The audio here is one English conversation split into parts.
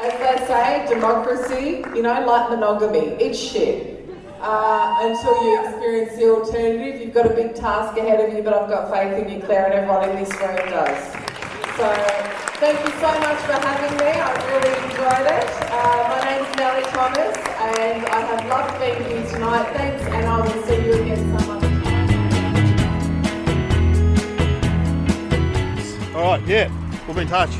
As they say, democracy, like monogamy, it's shit. Until you experience the alternative, you've got a big task ahead of you, but I've got faith in you, Claire, and everyone in this room does. So, thank you so much for having me. I really enjoyed it. My name's Nelly Thomas, and I have loved being here tonight. Thanks, and I will see you again some other time. All right, yeah, we'll be in touch.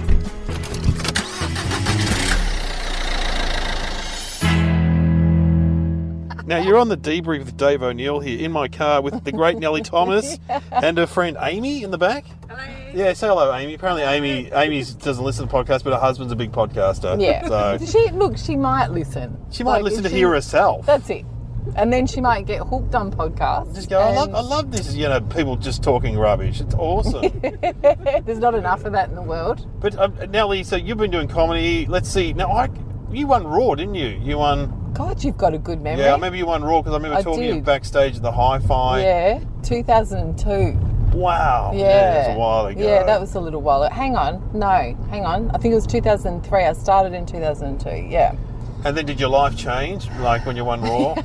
Now, you're on the debrief with Dave O'Neill here in my car with the great Nelly Thomas and her friend Amy in the back. Hello. Yeah, say hello, Amy. Apparently Amy doesn't listen to podcasts, but her husband's a big podcaster. Yeah. So She might listen. she might listen to hear herself. That's it. And then she might get hooked on podcasts. Just go, I love this, people just talking rubbish. It's awesome. There's not enough of that in the world. But Nelly, so you've been doing comedy. Let's see. Now, you won Raw, didn't you? You won... God, you've got a good memory. Yeah, I remember you won Raw because I remember talking to you backstage at the Hi-Fi. Yeah, 2002. Wow. Yeah. It was a while ago. Yeah, that was a little while ago. Hang on. I think it was 2003. I started in 2002, yeah. And then did your life change, like when you won Raw?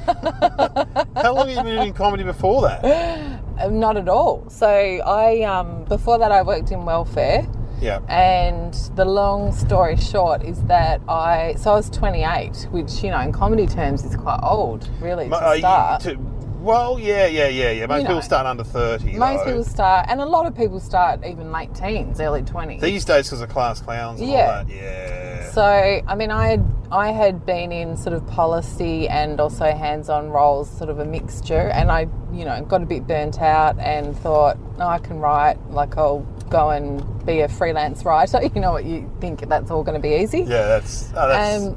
How long have you been doing comedy before that? Not at all. So before that I worked in welfare. Yeah. And the long story short is that I was 28, which, in comedy terms is quite old, really, to start. Well, yeah. Most people start under 30. Most people start, and a lot of people start even late teens, early 20s. These days because of class clowns and all that. Yeah. So, I had been in sort of policy and also hands-on roles, sort of a mixture, and I, got a bit burnt out and thought, no, I can write, I'll go and be a freelance writer. You know what, you think that's all going to be easy. Yeah, that's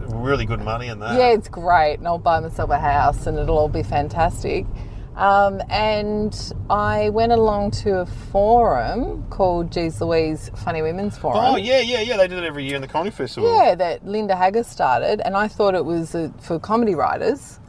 really good money in that. Yeah, it's great, and I'll buy myself a house and it'll all be fantastic. And I went along to a forum called Geez Louise Funny Women's Forum. Oh, yeah. They do it every year in the Comedy Festival. Yeah, that Linda Hagger started, and I thought it was for comedy writers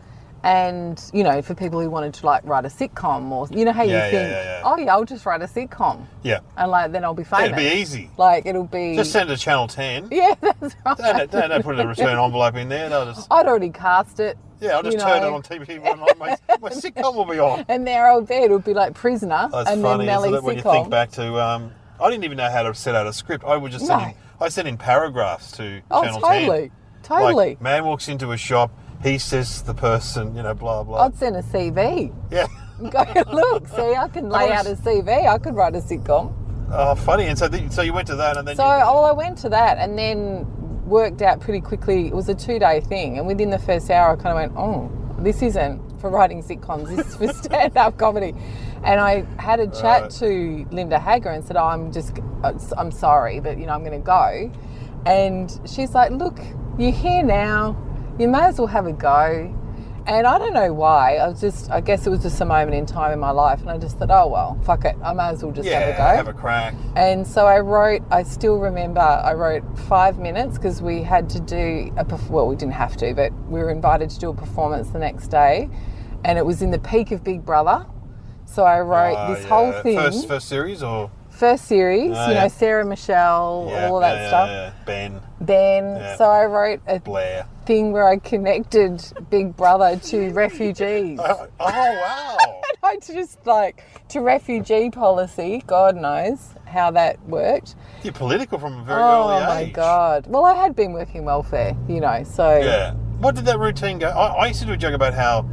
and, for people who wanted to, write a sitcom or, how you think, oh, yeah, I'll just write a sitcom. Yeah. And, then I'll be famous. Yeah, it'll be easy. It'll be... Just send it to Channel 10. Yeah, that's right. Don't put a return envelope in there. I'd already cast it. Yeah, I'll just turn it on TV one night. My sitcom will be on. And there I'll be. It'll be like Prisoner. That's and funny, then Nelly's isn't it? When you think back to... I didn't even know how to set out a script. I would just send in paragraphs to Channel 10. Totally. Like, man walks into a shop, he says to the person, blah, blah. I'd send a CV. Yeah. Go, look, see, I can lay out a CV. I could write a sitcom. Oh, funny. And so you went to that and then... I went to that and then worked out pretty quickly. It was a 2-day thing. And within the first hour, I kind of went, oh, this isn't for writing sitcoms. This is for stand-up comedy. And I had a chat to Linda Hagger and said, I'm sorry, but, I'm going to go. And she's like, look, you're here now. You may as well have a go. And I don't know why. I guess it was just a moment in time in my life. And I just thought, oh, well, fuck it. I may as well just have a go. Have a crack. And so I still remember I wrote 5 minutes because we had to do we didn't have to, but we were invited to do a performance the next day. And it was in the peak of Big Brother. So I wrote this whole thing. First series or? First series, Sarah Michelle, all that stuff. Yeah. Ben. Yeah. So I wrote a Blair. thing where I connected Big Brother to refugees. Oh, wow. And I just to refugee policy, God knows how that worked. You're political from a very early age. Oh my God. Well, I had been working welfare, so. Yeah. What did that routine go? I used to do a joke about how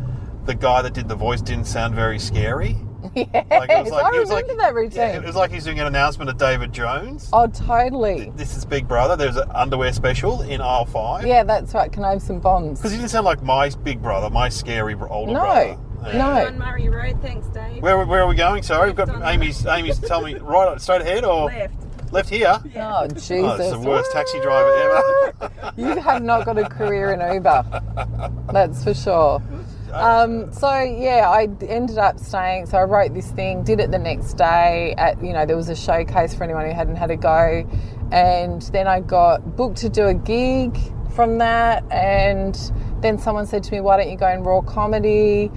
the guy that did the voice didn't sound very scary. Yes, I remember that routine. Yeah, it was like he's doing an announcement of David Jones. Oh, totally. This is Big Brother. There's an underwear special in aisle 5. Yeah, that's right. Can I have some bonds? Because he didn't sound like my big brother, my scary older brother. No. On Murray Road, thanks, Dave. Where are we going? Sorry, we've got Amy's telling me right straight ahead or left here. Yeah. Oh, Jesus! Oh, it's the worst taxi driver ever. You have not got a career in Uber. That's for sure. I ended up staying. So I wrote this thing, did it the next day. There was a showcase for anyone who hadn't had a go, and then I got booked to do a gig from that. And then someone said to me, "Why don't you go in raw comedy?"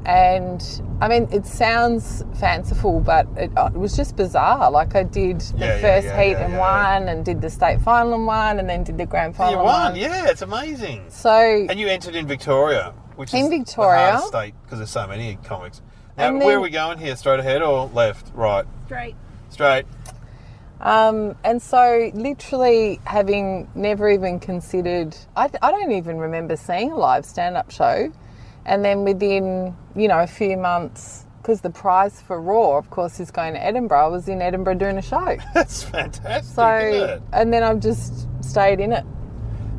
And I mean, it sounds fanciful, but it was just bizarre. Like, I did the first heat and won, and did the state final and won, and then did the grand final. You won, yeah, it's amazing. So, and you entered in Victoria, which is the hardest state because there's so many comics. Now, where are we going here? Straight ahead or left, right? Straight. And so, literally, having never even considered, I don't even remember seeing a live stand-up show. And then within, a few months, because the prize for Raw, of course, is going to Edinburgh, I was in Edinburgh doing a show. That's fantastic, so, isn't it? And then I've just stayed in it.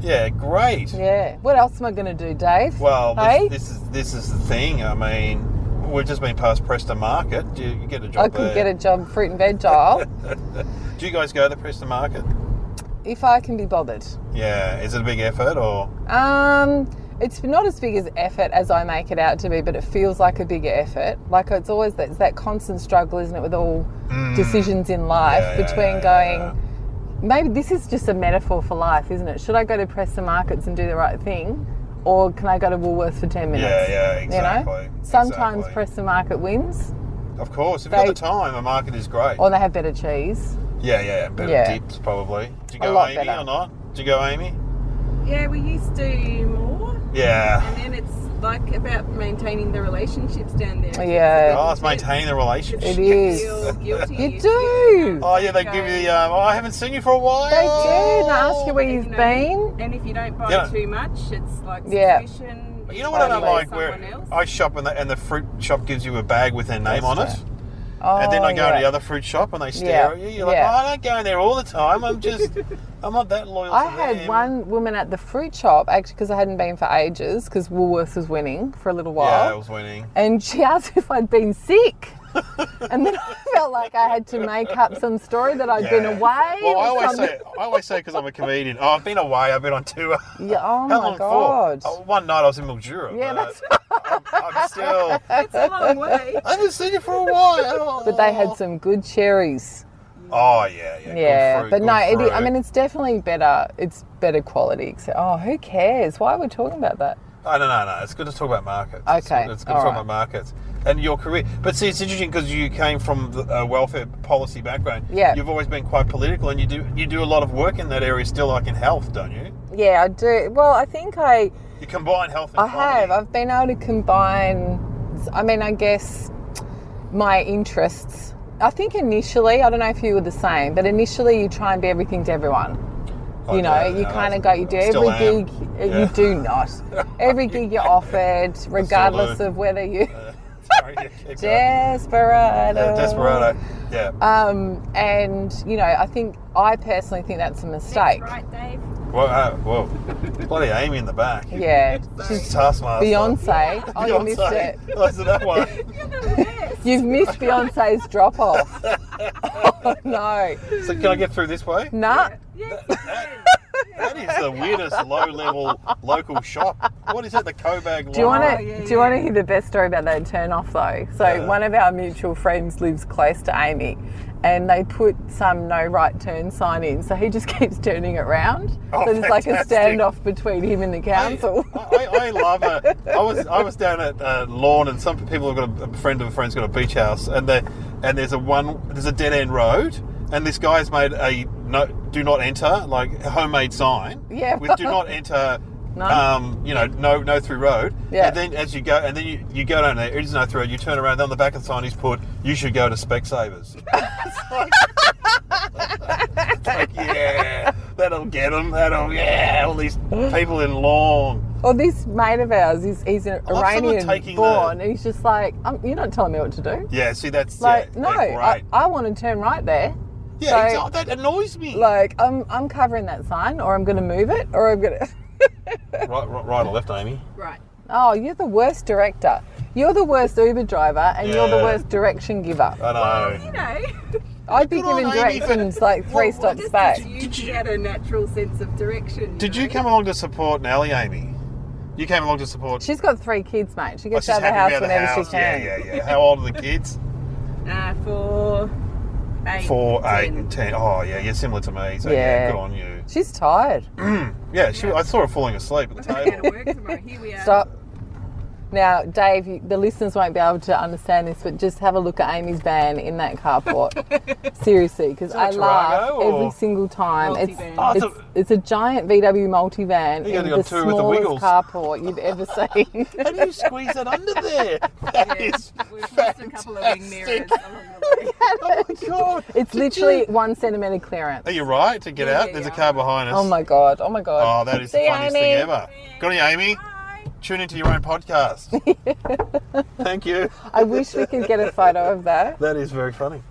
Yeah, great. Yeah. What else am I going to do, Dave? Well, hey? this is the thing. I mean, we've just been past Preston Market. You get a job I could get a job fruit and veg aisle. Do you guys go to the Preston Market? If I can be bothered. Yeah. Is it a big effort or? It's not as big as effort as I make it out to be, but it feels like a bigger effort. Like, it's always that constant struggle, isn't it, with all decisions in life between maybe this is just a metaphor for life, isn't it? Should I go to Preston Markets and do the right thing, or can I go to Woolworths for 10 minutes? Yeah, exactly. Sometimes Preston Market wins. Of course. If you've got the time, a market is great. Or they have better cheese. Yeah. Better dips, probably. Do you go Amy or not? Do you go Amy? Yeah, we used to more. Yeah. And then it's like about maintaining the relationships down there. Yeah. Oh, it's maintaining the relationship. It is. You feel guilty. You do. Oh, yeah, they give you the, I haven't seen you for a while. They do. They ask you where you've been. And if you don't buy too much, it's like suspicion. You know what I don't like? Where else. I shop and the fruit shop gives you a bag with their name on it. Oh, and then I go to the other fruit shop and they stare at you. You're like, I don't go in there all the time. I'm not that loyal to them. I had one woman at the fruit shop, actually, because I hadn't been for ages, because Woolworths was winning for a little while. Yeah, it was winning. And she asked if I'd been sick. And then I felt like I had to make up some story that I'd been away. Well, I always say because I'm a comedian, I've been away, I've been on tour. Yeah, oh How my long God. for? One night I was in Mildura. Yeah, that's I'm still... It's a long way. I haven't seen you for a while. But they had some good cherries. Oh, yeah. Yeah, good fruit, but no, good fruit. I mean, it's definitely better. It's better quality. So, who cares? Why are we talking about that? Oh, no. It's good to talk about markets. Okay. It's good to talk about markets and your career. But see, it's interesting because you came from a welfare policy background. Yeah. You've always been quite political, and you do a lot of work in that area still, like in health, don't you? Yeah, I do. Well, I think You combine health and I comedy. have. I've been able to combine, I guess, my interests. I think initially, I don't know if you were the same, but initially you try and be everything to everyone. You do every gig. You do not. Every gig you're offered, regardless of whether you... Desperado. Desperado, yeah. And, I personally think that's a mistake. That's right, Dave. Well, bloody Amy in the back. Yeah. She's Taskmaster. Beyonce. Oh, you missed it. Oh, is it that one? You've missed Beyonce's drop-off. Oh, no. So can I get through this way? Nah. That is the weirdest low-level local shop. What is it, the Cobag? Do you want to hear the best story about that turn-off, though? So one of our mutual friends lives close to Amy, and they put some no right turn sign in, so he just keeps turning it round. Oh, so there's like a standoff between him and the council. I love it. I was down at Lawn, and some people have got a friend of a friend's got a beach house, and there's a dead end road, and this guy's made a do not enter, like a homemade sign. Yeah. With do not enter. No through road. Yeah. And then as you go, and then you go down there, it is no through road. You turn around, on the back of the sign he's put, you should go to Specsavers. It's like, yeah, that'll get them. All these people in Lawn. Well, this mate of ours, he's an Iranian born, and he's just like, you're not telling me what to do. Yeah, see, that's like, yeah, no, great. I want to turn right there. Yeah, so, that annoys me. Like, I'm covering that sign, or I'm going to move it, or I'm going to... right or left, Amy? Right. Oh, you're the worst director. You're the worst Uber driver, and you're the worst direction giver. I know. Well, I'd be giving directions like 3 stops back. Did you get a natural sense of direction? Did you come along to support Nelly, Amy? You came along to support... She's got 3 kids, mate. She gets she's out of the happy house to be whenever out of she the house. can. Yeah. How old are the kids? 4, 8, 4, 8 10. and 10. Oh, yeah, you're similar to me. So, Yeah. good on you. She's tired. Yeah, I saw her falling asleep at the I table. gotta work tomorrow. Here we are. Stop. Now, Dave, the listeners won't be able to understand this, but just have a look at Amy's van in that carport. Seriously, because I laugh every single time. It's a giant VW multivan in the smallest carport you've ever seen. How do you squeeze that under there? We've missed a couple of wing mirrors along the way. Oh my God. It's literally 1 centimetre clearance. Are you right to get out? There's a car behind us. Oh my God. Oh, that is the funniest thing ever. Got any, Amy? Tune into your own podcast. Thank you. I wish we could get a photo of that. That is very funny.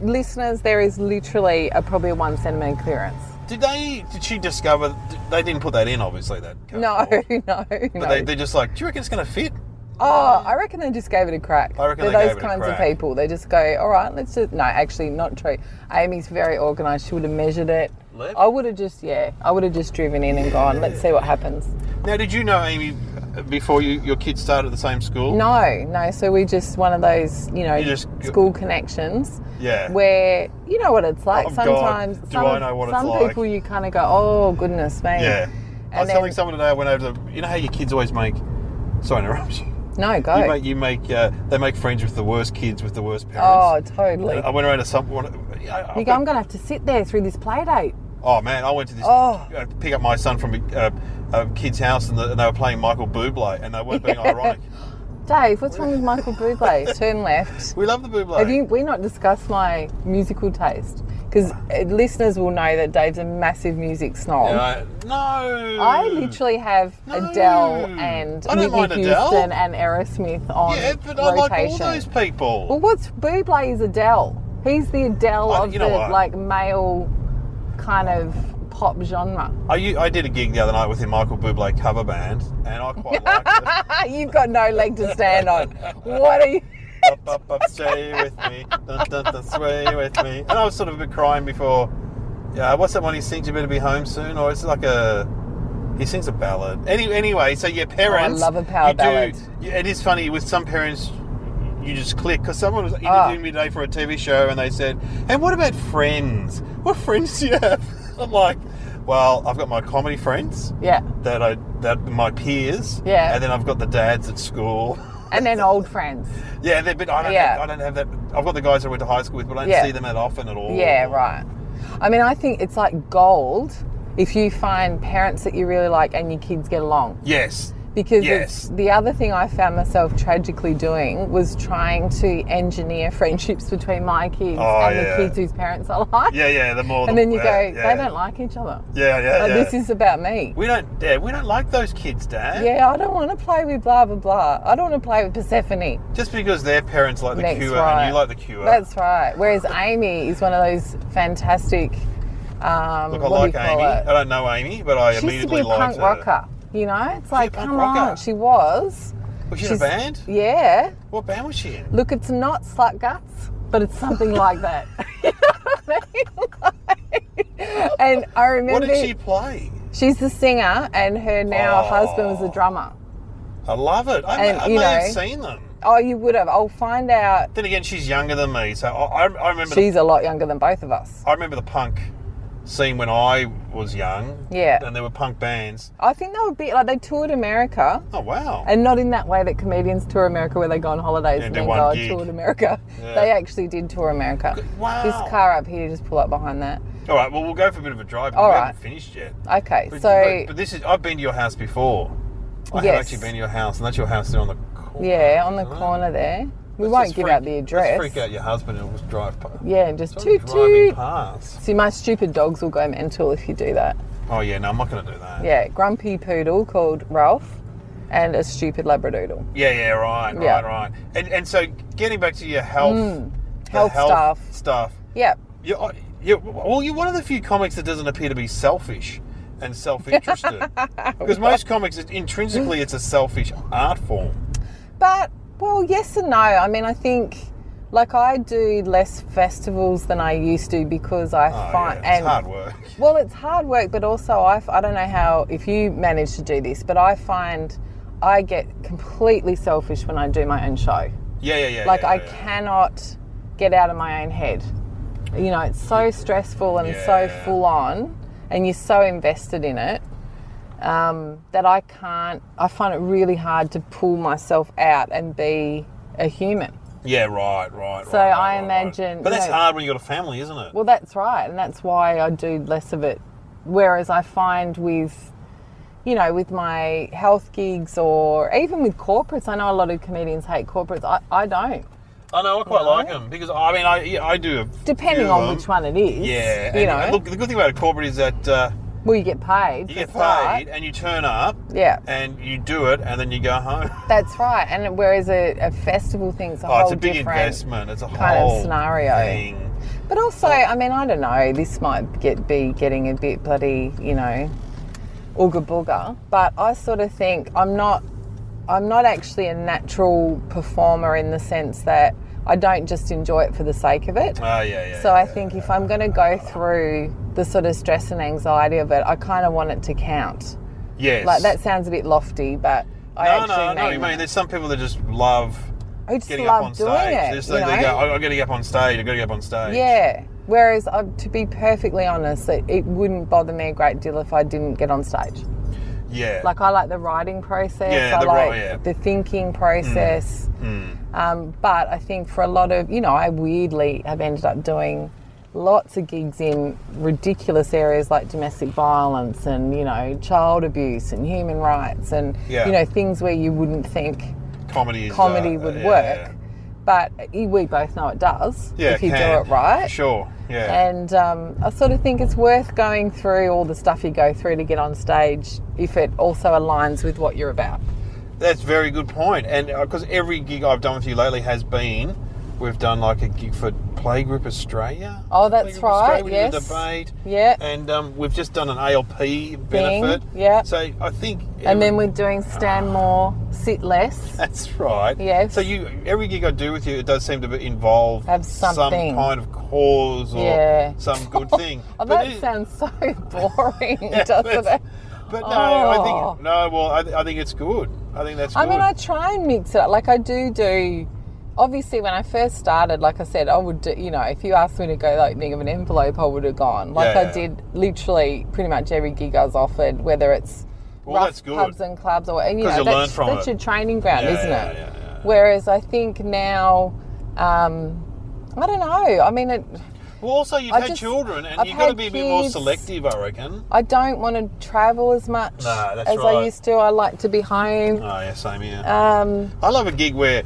Listeners, there is literally probably a 1 centimetre clearance. Did she discover, they didn't put that in, obviously, that car? No. But they're just like, do you reckon it's going to fit? Oh, I reckon they just gave it a crack. I reckon They're they gave those it a kinds crack. of people. They just go, all right, let's just... No, actually, not true. Amy's very organised. She would have measured it. Left? I would have just driven in and gone, let's see what happens. Now, did you know Amy before your kids started at the same school? No. So we just one of those, school connections. Yeah. Where you know what it's like. Oh, sometimes God. I know what it's like? Some people you kind of go, oh goodness me. Yeah. And I was telling someone today, I went over to, you know how your kids always make, sorry to interrupt you. No, go. They make friends with the worst kids with the worst Oh, parents. totally. I went around to someone. You go, I'm going to have to sit there through this play date. Oh man, I went to this pick up my son from a kid's house, and they were playing Michael Bublé, and they weren't being ironic. Dave, what's wrong with Michael Bublé? Turn left. We love the Bublé. Have we not discussed my musical taste? Because listeners will know that Dave's a massive music snob. No. I literally have Adele and Whitney Houston and Aerosmith on rotation. But I like all those people. Well, what's Bublé is Adele. He's the Adele of the male kind of pop genre. I did a gig the other night with the Michael Bublé cover band, and I quite liked it. You've got no leg to stand on. What are you... Up, stay with me. Sway with me. And I was sort of a bit crying before. Yeah, what's that one he sings? You better be home soon, or it's like he sings a ballad. Anyway, so your parents. I love a power ballad. It is funny with some parents. You just click, because someone was interviewing me today for a TV show, and they said, "And what about friends? What friends do you have?" I'm like, well, I've got my comedy friends. Yeah. That my peers. Yeah. And then I've got the dads at school. And then old friends. Yeah, but I don't have that. I've got the guys I went to high school with, but I don't see them that often at all. Yeah, right. I mean, I think it's like gold if you find parents that you really like and your kids get along. Yes. Because it's the other thing I found myself tragically doing was trying to engineer friendships between my kids and the kids whose parents I like. Yeah, And then you go, they don't like each other. Yeah. This is about me. We don't like those kids, Dad. Yeah, I don't want to play with blah, blah, blah. I don't want to play with Persephone. Just because their parents like the Cure and you like the Cure. That's right. Whereas Amy is one of those fantastic, Look, I like Amy. I don't know Amy, but I immediately liked her. She used to be a punk rocker. You know, it's like, come on, she was. Was she in a band? Yeah. What band was she in? Look, it's not Slut Guts, but it's something like that. You know what I mean? And I remember... What did she play? She's the singer, and her now husband was the drummer. I love it. I may have seen them. Oh, you would have. I'll find out. Then again, she's younger than me, so I remember... She's a lot younger than both of us. I remember the punk scene when I was young. Yeah. And there were punk bands. I think they would be they toured America. Oh wow. And not in that way that comedians tour America where they go on holidays and then go and toured America. Yeah. They actually did tour America. Wow. This car up here, just pull up behind that. All right, well we'll go for a bit of a drive, but we haven't finished yet. Okay, but this is I've been to your house before. I have actually been to your house, and that's your house there on the corner. Yeah, on the corner there. We won't give out the address. Let's freak out your husband and we'll just drive past. Yeah, and just toot driving past. See, my stupid dogs will go mental if you do that. Oh yeah, no, I'm not going to do that. Yeah, grumpy poodle called Ralph and a stupid labradoodle. Yeah, right. And so getting back to your health, health stuff. Yeah. You're one of the few comics that doesn't appear to be selfish and self-interested. Because most comics, intrinsically, it's a selfish art form. But, well, yes and no. I mean, I think, I do less festivals than I used to because I find... Yeah, it's hard work. Well, it's hard work, but also I don't know if you manage to do this, but I find I get completely selfish when I do my own show. Yeah. I cannot get out of my own head. You know, it's so stressful and so full on, and you're so invested in it. that I find it really hard to pull myself out and be a human. Yeah, right. So I imagine... But that's hard when you've got a family, isn't it? Well, that's right, and that's why I do less of it. Whereas I find with my health gigs or even with corporates, I know a lot of comedians hate corporates. I don't. I know, I quite like them because, I mean, I do. Depending on which one it is. Yeah. And look, the good thing about a corporate is that... well, you get paid. You get paid and you turn up. Yeah. And you do it and then you go home. That's right. And whereas a festival thing's a whole it's a big different investment. It's a kind whole of scenario. thing. But also, I mean, I don't know, this might be getting a bit bloody, ooga booga, but I sort of think I'm not actually a natural performer in the sense that I don't just enjoy it for the sake of it. Oh, yeah. So I think if I'm going to go through the sort of stress and anxiety of it, I kind of want it to count. Yes. Like, that sounds a bit lofty, but I actually mean there's some people that just love getting up on stage. They go, I've got to get up on stage. Yeah. Whereas, to be perfectly honest, it wouldn't bother me a great deal if I didn't get on stage. Yeah. Like, I like the writing process. Yeah, I like the thinking process. But I think for a lot of, I weirdly have ended up doing lots of gigs in ridiculous areas like domestic violence and, child abuse and human rights and, things where you wouldn't think comedy would work. But we both know it does if you do it right. Sure, yeah. And I sort of think it's worth going through all the stuff you go through to get on stage if it also aligns with what you're about. That's a very good point. And because every gig I've done with you lately has been, we've done like a gig for Playgroup Australia. Oh, that's right, we yes. did a debate. Yeah. And we've just done an ALP benefit. Yeah. So I think... And then we're doing stand more, sit less. That's right. Yes. So every gig I do with you, it does seem to involve some kind of cause or some good thing. That sounds so boring, doesn't it? But no, I think it's good. I think that's good. I mean, I try and mix it up. Like I do... Obviously, when I first started, like I said, I would do, if you asked me to go like Ning of an Envelope, I would have gone. I did literally pretty much every gig I was offered, whether it's rough pubs and clubs or, and that's your training ground, isn't it? Yeah. Whereas I think now, I don't know. I mean, well, also you've had children, and you've got to be a bit more selective, I reckon. I don't want to travel as much as I used to. I like to be home. Oh yeah, same here. I love a gig where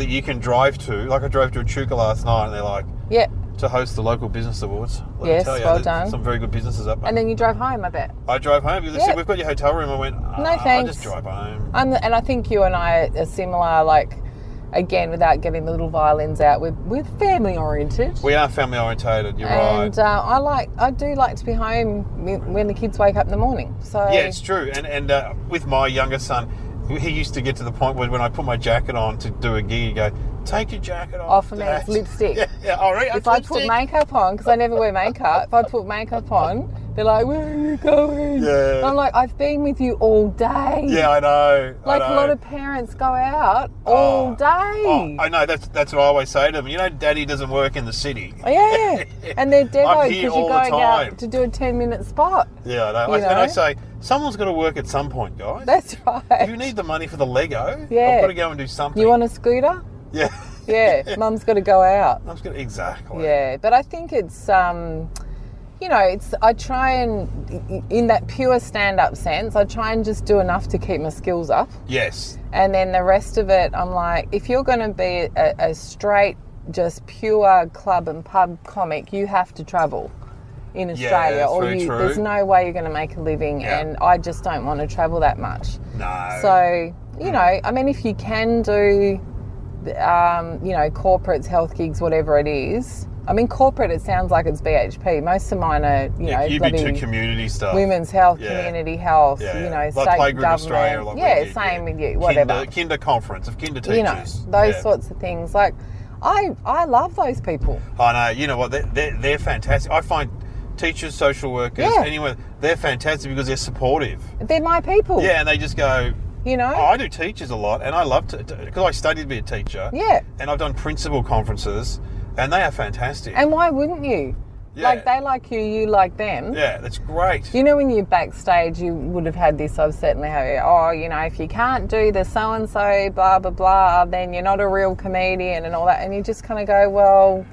you can drive to, like I drove to Echuca last night and they're like, to host the local business awards. Yes, well done. Some very good businesses up. And then you drove home, I bet. I drove home because they said, we've got your hotel room. I went, no thanks. I'll just drive home. And I think you and I are similar, like, again, without getting the little violins out, we're family oriented. We are family orientated, you're right. And I do like to be home when the kids wake up in the morning. So yeah, it's true. And with my younger son, he used to get to the point where when I put my jacket on to do a gig, he'd go, take your jacket off. For me, it's lipstick. Yeah, all right. If I put makeup on, because I never wear makeup, if I put makeup on, they're like, where are you going? Yeah. And I'm like, I've been with you all day. Yeah, I know. A lot of parents go out all day. Oh, I know. That's what I always say to them. Daddy doesn't work in the city. Yeah. And they're devoted because you're going out to do a 10-minute spot. Yeah, I know. And I say, someone's got to work at some point, guys. That's right. If you need the money for the Lego, I've got to go and do something. You want a scooter? Yeah. Yeah, Mum's got to go out. Exactly. Yeah, but I think it's, I try and, in that pure stand-up sense, I try and just do enough to keep my skills up. Yes. And then the rest of it, I'm like, if you're going to be a straight, just pure club and pub comic, you have to travel in Australia, there's no way you're going to make a living, and I just don't want to travel that much. No. So, I mean, if you can do, corporates, health gigs, whatever it is. I mean, corporate, it sounds like it's BHP. Most of mine are, you bloody do community stuff. Women's health, community health, like state Playgroup government. Australia, Same with you, whatever. Kinder conference of kinder teachers. Those sorts of things. Like, I love those people. I know. You know what? They're fantastic. I find teachers, social workers, anyone, they're fantastic because they're supportive. They're my people. Yeah, and they just go... Oh, I do teachers a lot, and I love to, because I studied to be a teacher. Yeah. And I've done principal conferences, and they are fantastic. And why wouldn't you? Yeah. Like, they like you, you like them. Yeah, that's great. You know, when you're backstage, you would have had this, I've certainly had it, oh, you know, if you can't do the so-and-so, blah, blah, blah, then you're not a real comedian and all that. And you just kind of go, well,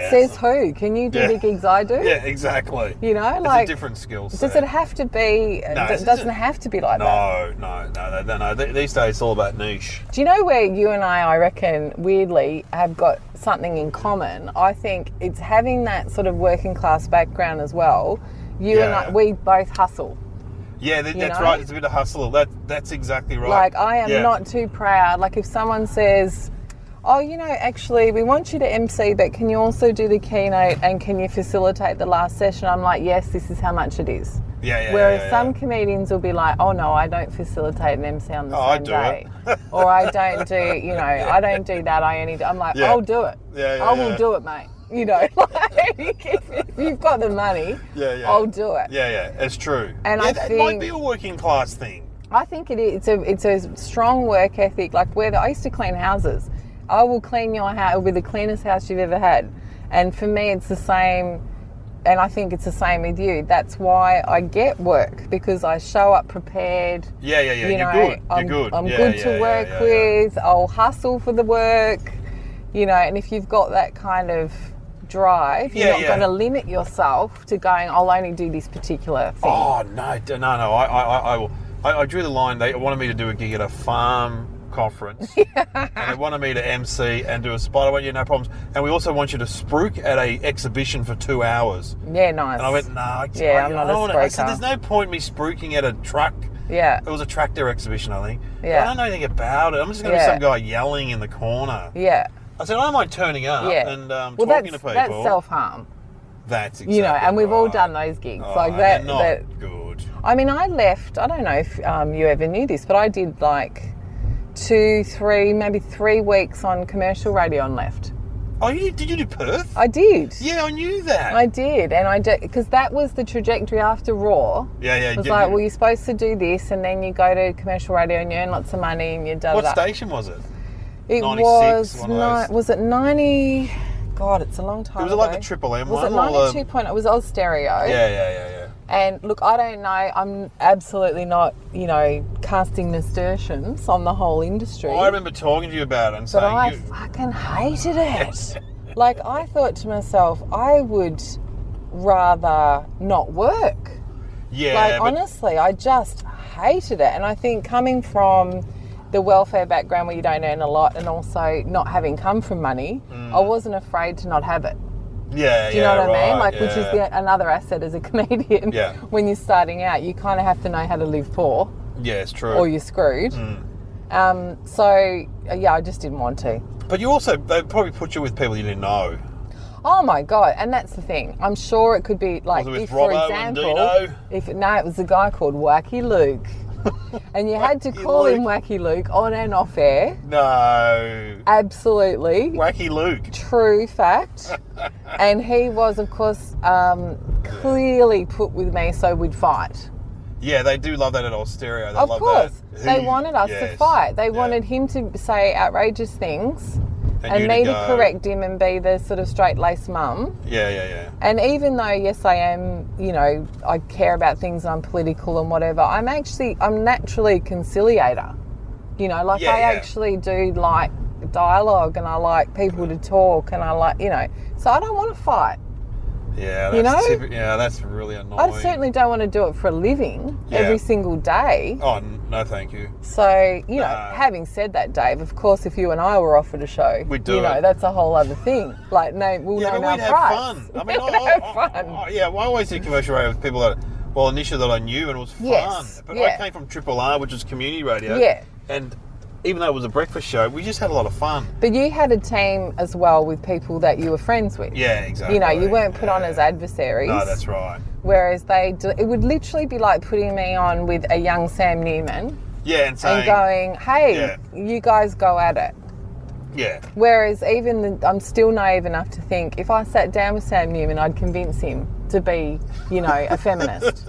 says who? Can you do the gigs I do? Yeah, exactly. You know, it's like... a different skill set. Does it have to be... No, it doesn't have to be like that. No. These days it's all about niche. Do you know where you and I reckon, weirdly, have got something in common? I think it's having that sort of working class background as well. You and I, we both hustle. Yeah, that's know? right. It's a bit of hustle. That's exactly right. Like, I am not too proud. Like, if someone says... oh, you know, actually, we want you to MC, but can you also do the keynote and can you facilitate the last session? I'm like, yes, this is how much it is. Whereas some comedians will be like, oh, no, I don't facilitate an MC on the same day. Or I don't do, you know, I don't do that. I only do. I'm like, I'll do it. I will do it, mate. You know, like, if you've got the money, I'll do it. Yeah, it's true. And I think... it might be a working class thing. I think it is. It's a strong work ethic. Like, I used to clean houses. I will clean your house. It'll be the cleanest house you've ever had. And for me, it's the same. And I think it's the same with you. That's why I get work, because I show up prepared. Yeah. You know, You're good. I'm good to work with. I'll hustle for the work. You know, and if you've got that kind of drive, you're not going to limit yourself to going, I'll only do this particular thing. Oh, no. I drew the line. They wanted me to do a gig at a farm conference, and they wanted me to MC and do a spot. I went, no problems. And we also want you to spruik at a exhibition for 2 hours. Yeah, nice. And I went, I'm not a spruiker. I said, there's no point me spruiking at a truck. Yeah. It was a tractor exhibition, I think. Yeah. I don't know anything about it. I'm just going to be some guy yelling in the corner. Yeah. I said, I don't mind turning up and talking to people. That's self-harm. That's exactly you know, and we've all right. done those gigs. Oh, like that. They're not good. I mean, I left, I don't know if you ever knew this, but I did like 2, 3, maybe 3 weeks on commercial radio and left. Oh, did you do Perth? I did. Yeah, I knew that. I did, and I did, because that was the trajectory after Raw. Yeah. It was like, well, you're supposed to do this, and then you go to commercial radio and you earn lots of money, and you da da. What station was it? It 96, was it 90? God, it's a long time ago. Was it like the Triple M one? Was it 92.0? It was Oz Stereo. Yeah. And look, I don't know, I'm absolutely not, you know, casting nasturtiums on the whole industry. I remember talking to you about it and saying... But I fucking hated it. Like, I thought to myself, I would rather not work. Yeah, like, honestly, I just hated it. And I think coming from the welfare background where you don't earn a lot, and also not having come from money, I wasn't afraid to not have it. Yeah, do you know what I mean? Like, which is another asset as a comedian. Yeah. When you're starting out, you kind of have to know how to live poor. Yeah, it's true. Or you're screwed. So, I just didn't want to. But you also, they probably put you with people you didn't know. Oh my God, and that's the thing. I'm sure it could be like, was it with if, Robbo for example, and it was a guy called Wacky Luke. And you had to call him Wacky Luke on and off air. No. Absolutely. Wacky Luke. True fact. And he was, of course, clearly put with me so we'd fight. Yeah, they do love that at Oz Stereo. They of love course. That. They wanted us to fight. They wanted him to say outrageous things and me to correct him and be the sort of straight-laced mum. Yeah. And even though, yes, I am, you know, I care about things and I'm political and whatever, I'm naturally a conciliator. You know, like I actually do like dialogue and I like people to talk and I like, you know, so I don't want to fight. Yeah, that's really annoying. I certainly don't want to do it for a living every single day. Oh, no, thank you. So, you know, having said that, Dave, of course, if you and I were offered a show, we'd do it. You know, that's a whole other thing. Like, we'll name our price. Have fun. I mean, have fun. I always did commercial radio with people that, initially that I knew, and it was fun. Yes, but I came from Triple R, which is community radio. Yeah. And even though it was a breakfast show, we just had a lot of fun. But you had a team as well with people that you were friends with. Yeah, exactly. You know, you weren't put on as adversaries. No, that's right. Whereas it would literally be like putting me on with a young Sam Newman. Yeah, and saying... And going, hey, you guys go at it. Yeah. Whereas I'm still naive enough to think if I sat down with Sam Newman, I'd convince him to be, you know, a feminist.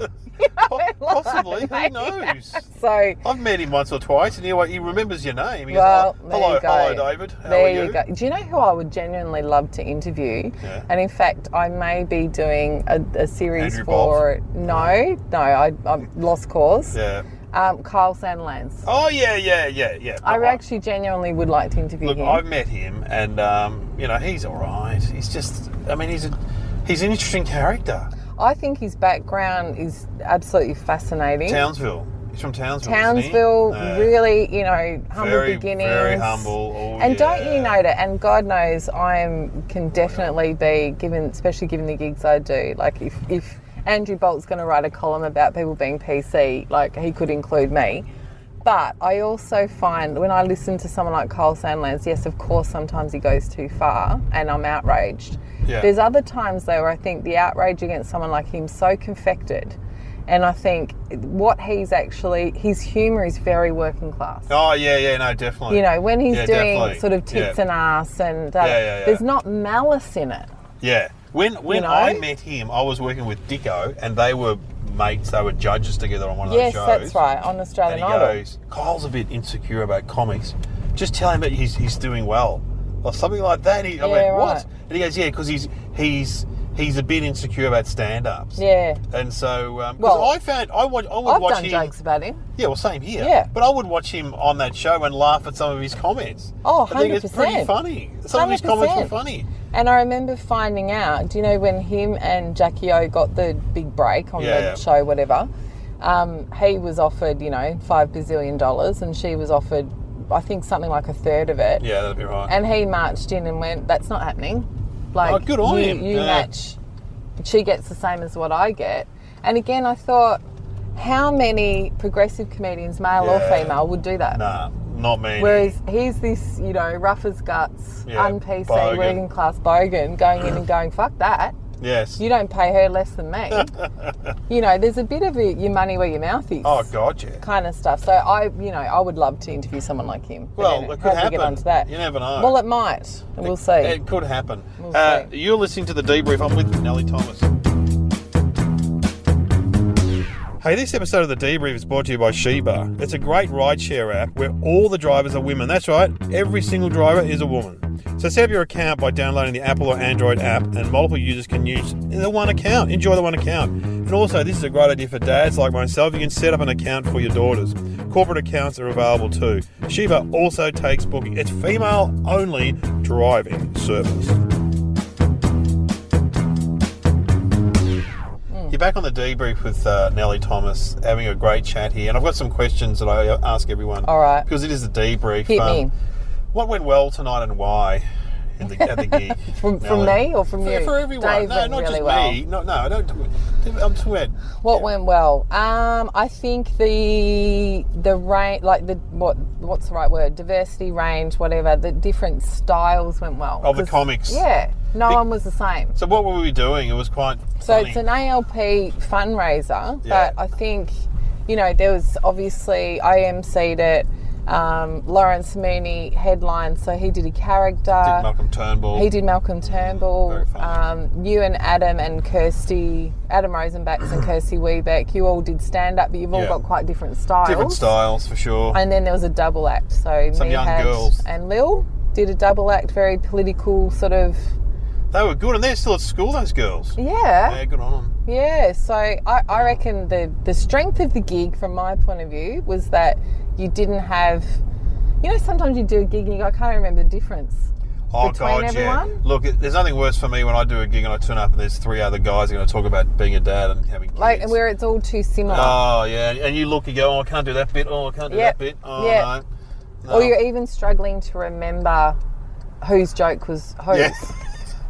Possibly, who knows? So I've met him once or twice, and he remembers your name. He well, goes, there hello, you go. hello, David. How there are you? Go. Do you know who I would genuinely love to interview? Yeah. And in fact, I may be doing a series Andrew for no, I'm lost cause. Yeah. Kyle Sandilands. Oh yeah. I actually genuinely would like to interview Look, him. I've met him, and he's all right. He's just, he's an interesting character. I think his background is absolutely fascinating. Townsville. He's from Townsville. Townsville, isn't he? really, humble beginnings. Very humble. Oh, and yeah. don't you know that? And God knows can definitely be given, especially given the gigs I do. Like if Andrew Bolt's going to write a column about people being PC, like he could include me. But I also find when I listen to someone like Kyle Sandilands, yes, of course, sometimes he goes too far and I'm outraged. Yeah. There's other times, though, where I think the outrage against someone like him is so confected. And I think what his humour is very working class. Oh, yeah, no, definitely. When he's doing definitely. sort of tits and ass and Yeah. there's not malice in it. Yeah. When I met him, I was working with Dicko, and they were mates. They were judges together on one of those shows. Yes, that's right, on Australian And he Idol. goes, Kyle's a bit insecure about comics. Just tell him that he's doing well, or something like that. I went, what? Right. And he goes, yeah, because he's a bit insecure about stand-ups. Yeah. And so, Well, I would I've watch done him. jokes about him. Yeah, well, same here. Yeah. But I would watch him on that show and laugh at some of his comments. Oh, I think it's pretty 100%. funny. Some of his comments were 100%. funny. And I remember finding out, do you know when him and Jackie O got the big break on the show, whatever, he was offered, $5 bazillion and she was offered, I think, something like a third of it. Yeah, that'd be right. And he marched in and went, that's not happening. Like, good on him. You match, she gets the same as what I get. And again, I thought, how many progressive comedians, male or female, would do that? Nah, not many. Whereas he's this, rough as guts, un-PC, bogan. working class bogan going in and going, fuck that. Yes. You don't pay her less than me. There's a bit of your money where your mouth is. Oh, God, yeah. Kind of stuff. So I would love to interview someone like him. But Well, anyway, it could how do we happen. get onto that? You never know. Well, it might. We'll see. It could happen. We'll see. You're listening to The Debrief. I'm with Nelly Thomas. Hey, this episode of The Debrief is brought to you by Sheba. It's a great rideshare app where all the drivers are women. That's right, every single driver is a woman. So set up your account by downloading the Apple or Android app, and multiple users can use the one account. Enjoy the one account. And also, this is a great idea for dads like myself. You can set up an account for your daughters. Corporate accounts are available too. Sheba also takes booking. It's female-only driving service. You're back on The Debrief with Nelly Thomas, having a great chat here. And I've got some questions that I ask everyone. All right. Because it is The Debrief. Hit me. What went well tonight and why at the gig? From me or from you? For everyone. Dave No, went not really just well. me. No, I don't. I'm talking about... What went well? I think the range, like what's the right word? Diversity, range, whatever. The different styles went well. Of the comics. Yeah, no one was the same. So what were we doing? It was quite So funny. it's an ALP fundraiser, Yeah. but I think, there was obviously, I emceed it, Lawrence Mooney headlined, so he did a character. Did Malcolm Turnbull. He did Malcolm Turnbull. Very funny. You and Adam and Kirsty, Adam Rosenbachs and Kirsty Wiebeck, you all did stand-up, but you've all got quite different styles. Different styles, for sure. And then there was a double act. So Some young girls. And Lil did a double act, very political sort of... They were good, and they're still at school, those girls. Yeah, good on them. Yeah, so I reckon the strength of the gig, from my point of view, was that you didn't have... sometimes you do a gig and you go, I can't remember the difference between everyone. Yeah. Look, there's nothing worse for me when I do a gig and I turn up and there's three other guys who are going to talk about being a dad and having kids. Like, where it's all too similar. Oh, yeah, and you look, you go, I can't do that bit, I can't do that bit, no. Or you're even struggling to remember whose joke was whose. Yeah.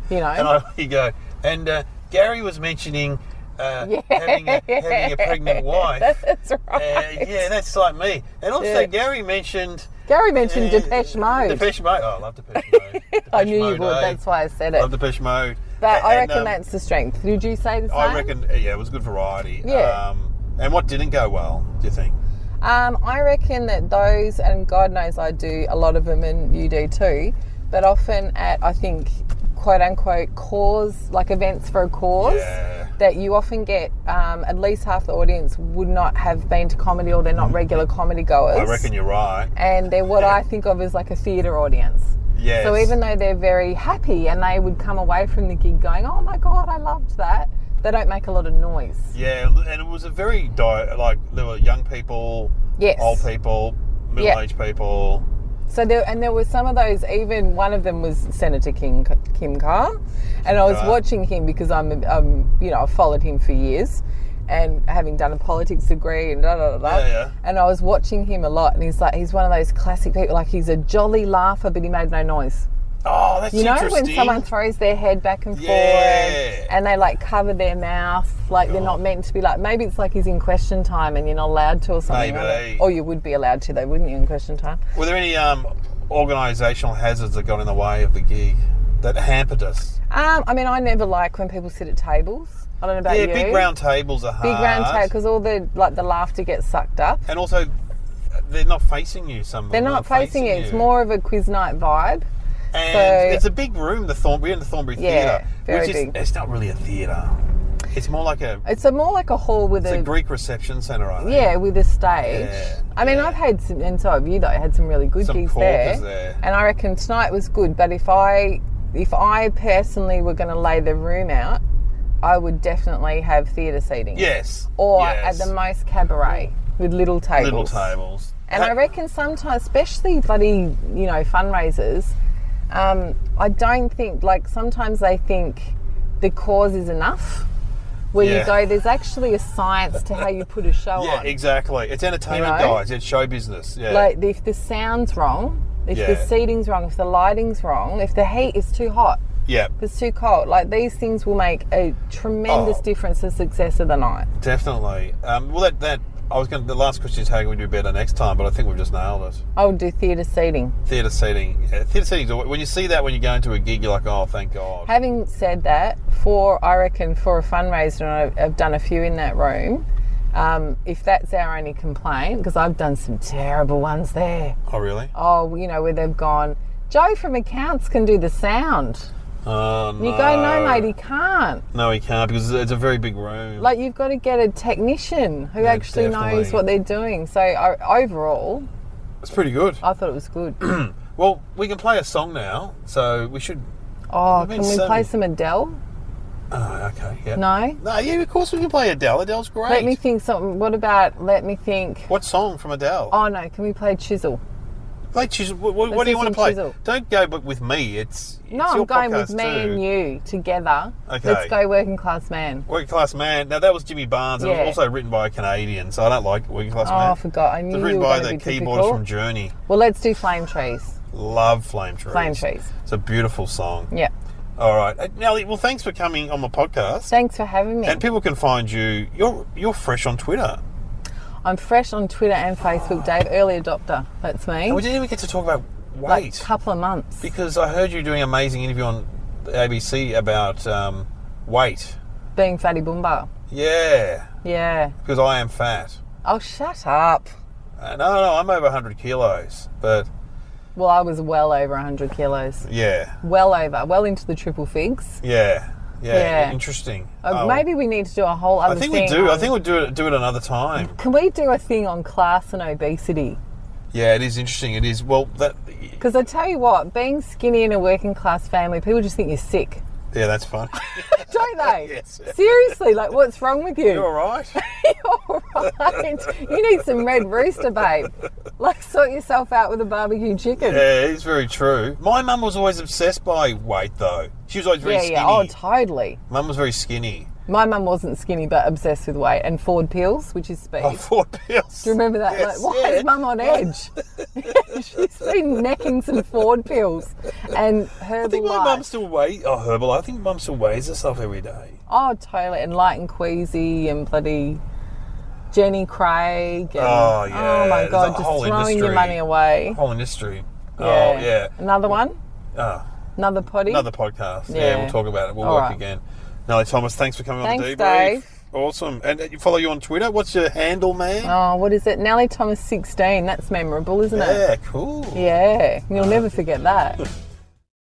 And you go, and Gary was mentioning having a pregnant wife. That's right. Yeah, that's like me. And also Gary mentioned Depeche Mode. Depeche Mode. Oh, I love Depeche Mode. I knew you would. That's why I said it. Love Depeche Mode. But I reckon that's the strength. Did you say the same? I reckon, it was good variety. Yeah. And what didn't go well, do you think? I reckon that those, and God knows I do a lot of them and you do too, but often at, I think, quote unquote, cause, like events for a cause. Yeah. that you often get at least half the audience would not have been to comedy, or they're not regular comedy goers. I reckon you're right. And they're what I think of as like a theatre audience. Yes. So even though they're very happy and they would come away from the gig going, oh my God, I loved that, they don't make a lot of noise. Yeah, and it was a very, like, there were young people, Yes. old people, middle-aged people. So there were some of those, even one of them was Senator Kim Carr, and I was watching him because I've followed him for years, and having done a politics degree and and I was watching him a lot, and he's one of those classic people, like he's a jolly laugher, but he made no noise. Oh, that's interesting. You know when someone throws their head back and forth and they like cover their mouth, like they're not meant to be, like, maybe it's like he's in question time and you're not allowed to or something. Maybe. Or you would be allowed to though, wouldn't you, in question time? Were there any organisational hazards that got in the way of the gig that hampered us? I mean, I never like when people sit at tables. I don't know about you. Yeah, big round tables are hard. Big round table, because all the laughter gets sucked up. And also, they're not facing you. They're not facing you. It's more of a quiz night vibe. And it's a big room. We're in the Thornbury Theatre. Very big. It's not really a theatre. It's more like a. It's more like a hall with a Greek reception centre, I think. Yeah, with a stage. Yeah, I mean, I've had some, and so have you though. I had some really good gigs there, and I reckon tonight was good. But if I personally were going to lay the room out, I would definitely have theatre seating. Yes. Or at the most cabaret with little tables. Little tables. And I reckon sometimes, especially bloody, fundraisers. I don't think, like, sometimes they think the cause is enough, where you go, there's actually a science to how you put a show on. Yeah, exactly. It's entertainment, guys. It's show business. Yeah. Like, if the sound's wrong, if the seating's wrong, if the lighting's wrong, if the heat is too hot, if it's too cold, like, these things will make a tremendous difference to the success of the night. Definitely. The last question is how can we do better next time, but I think we've just nailed it. I would do theatre seating. Theatre seating. Yeah, theatre seating, when you see that when you go into a gig, you're like, oh, thank God. Having said that, I reckon for a fundraiser, and I've done a few in that room, if that's our only complaint, because I've done some terrible ones there. Oh, really? Oh, where they've gone, Joe from accounts can do the sound. Oh, no. You go, no, mate, he can't. No, he can't, because it's a very big room. Like, you've got to get a technician who actually knows what they're doing. So, overall... It's pretty good. I thought it was good. Well, we can play a song now, so we should... Oh, can we play some Adele? Oh, okay, yeah. No? No, yeah, of course we can play Adele. Adele's great. Let me think something. Let me think. What song from Adele? Oh, no, can we play Chisel? Play Chisel. What do you want to play? Chisel. Don't go with me. It's I'm going with me and you together. Okay. Let's go Working Class Man. Working Class Man. Now, that was Jimmy Barnes. It was also written by a Canadian, so I don't like Working Class Man. Oh, I forgot. I knew it was written by the keyboardist from Journey. Well, let's do Flame Trees. Love Flame Trees. Flame Trees. It's a beautiful song. Yeah. All right. Nelly, well, thanks for coming on my podcast. Thanks for having me. And people can find you. You're fresh on Twitter. I'm fresh on Twitter and Facebook, Dave. Early adopter. That's me. And we didn't even get to talk about weight. Like a couple of months. Because I heard you doing an amazing interview on the ABC about weight. Being fatty boomba. Yeah. Yeah. Because I am fat. Oh, shut up. No, I'm over 100 kilos, but... Well, I was well over 100 kilos. Yeah. Well into the triple figs. Yeah. Interesting. Maybe we need to do a whole other thing. I think we do. I think we'll do it another time. Can we do a thing on class and obesity? Yeah, it is interesting. It is. Well, that... Because I tell you what, being skinny in a working class family, people just think you're sick. Yeah, that's funny. Don't they? Yes. Seriously, like, what's wrong with you? You're all right. You're all right. You need some Red Rooster, babe. Like, sort yourself out with a barbecue chicken. Yeah, it's very true. My mum was always obsessed by weight, though. She was always very skinny. Yeah, oh, totally. Mum was very skinny. My mum wasn't skinny, but obsessed with weight. And Ford Pills, which is speed. Oh, Ford Pills. Do you remember that? Yes, like, why is Mum on edge? She's been necking some Ford Pills and Herbalife. I think my mum still weighs... Oh, Herbalife. I think Mum still weighs herself every day. Oh, totally. And Light and Queasy and bloody Jenny Craig. And, oh, yeah. Oh, my God. Just throwing your money away. Whole industry. Yeah. Oh, yeah. Another one? Oh. Another potty? Another podcast. Yeah, we'll talk about it. We'll work again. Nelly Thomas, thanks for coming on the Debrief. Dave. Awesome. And you follow you on Twitter. What's your handle, man? Oh, what is it? Nelly Thomas 16. That's memorable, isn't it? Yeah, cool. Yeah. You'll never forget that.